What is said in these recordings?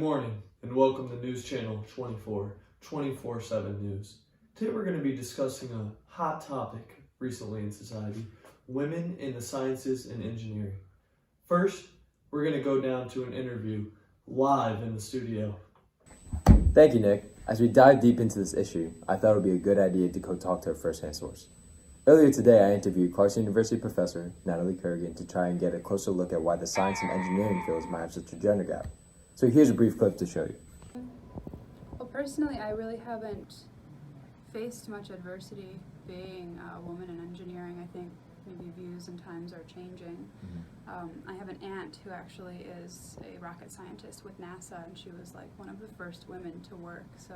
morning and welcome to News Channel 24, 24/7 News. Today we're going to be discussing a hot topic recently in society, women in the sciences and engineering. First, we're going to go down to an interview live in the studio. Thank you, Nick. As we dive deep into this issue, I thought it would be a good idea to go talk to a first-hand source. Earlier today, I interviewed Clarkson University professor Natalie Kerrigan to try and get a closer look at why the science and engineering fields might have such a gender gap. So here's a brief clip to show you. Well, personally, I really haven't faced much adversity being a woman in engineering. I think maybe views and times are changing. I have an aunt who actually is a rocket scientist with NASA, and she was like one of the first women to work. So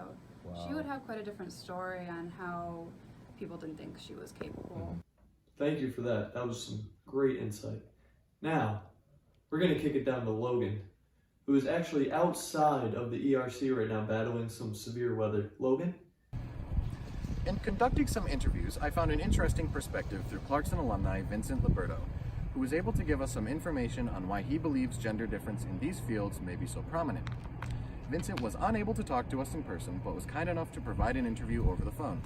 She would have quite a different story on how people didn't think she was capable. Thank you for that. That was some great insight. Now, we're going to kick it down to Logan, who is actually outside of the ERC right now battling some severe weather. Logan? In conducting some interviews, I found an interesting perspective through Clarkson alumni Vincent Liberto, who was able to give us some information on why he believes gender difference in these fields may be so prominent. Vincent was unable to talk to us in person, but was kind enough to provide an interview over the phone.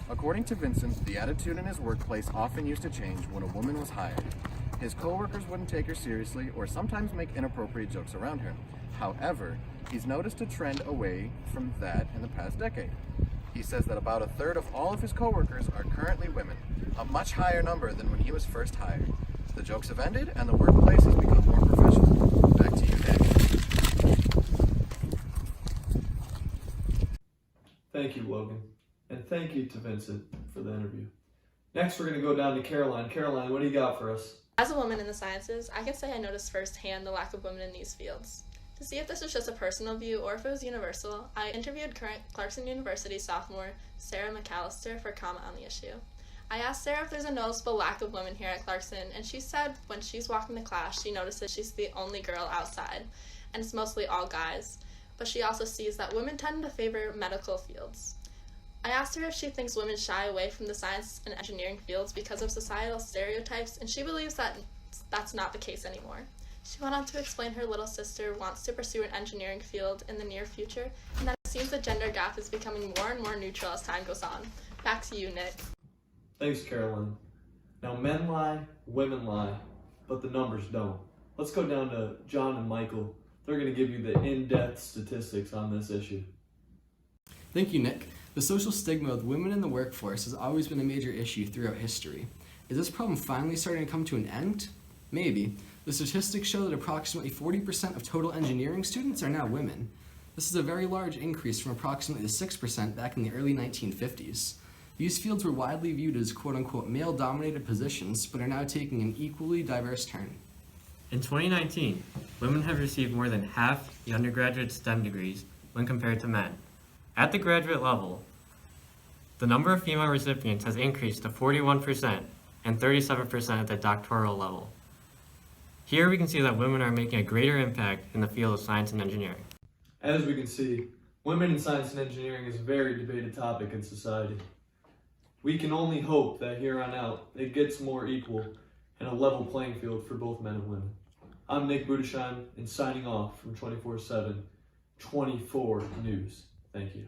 According to Vincent, the attitude in his workplace often used to change when a woman was hired. His coworkers wouldn't take her seriously or sometimes make inappropriate jokes around her. However, he's noticed a trend away from that in the past decade. He says that about a third of all of his coworkers are currently women, a much higher number than when he was first hired. The jokes have ended and the workplace has become more professional. Back to you, Nick. Thank you, Logan. And thank you to Vincent for the interview. Next, we're going to go down to Caroline. Caroline, what do you got for us? As a woman in the sciences, I can say I noticed firsthand the lack of women in these fields. To see if this was just a personal view or if it was universal, I interviewed current Clarkson University sophomore Sarah McAllister for comment on the issue. I asked Sarah if there's a noticeable lack of women here at Clarkson, and she said when she's walking to class, she notices she's the only girl outside, and it's mostly all guys. But she also sees that women tend to favor medical fields. I asked her if she thinks women shy away from the science and engineering fields because of societal stereotypes, and she believes that that's not the case anymore. She went on to explain her little sister wants to pursue an engineering field in the near future, and that it seems the gender gap is becoming more and more neutral as time goes on. Back to you, Nick. Thanks, Caroline. Now, men lie, women lie, but the numbers don't. Let's go down to John and Michael. They're going to give you the in-depth statistics on this issue. Thank you, Nick. The social stigma of women in the workforce has always been a major issue throughout history. Is this problem finally starting to come to an end? Maybe. The statistics show that approximately 40% of total engineering students are now women. This is a very large increase from approximately 6% back in the early 1950s. These fields were widely viewed as quote-unquote male-dominated positions, but are now taking an equally diverse turn. In 2019, women have received more than half the undergraduate STEM degrees when compared to men. At the graduate level, the number of female recipients has increased to 41% and 37% at the doctoral level. Here we can see that women are making a greater impact in the field of science and engineering. As we can see, women in science and engineering is a very debated topic in society. We can only hope that here on out, it gets more equal and a level playing field for both men and women. I'm Nick Budesheim, and signing off from 24/7, 24 News. Thank you.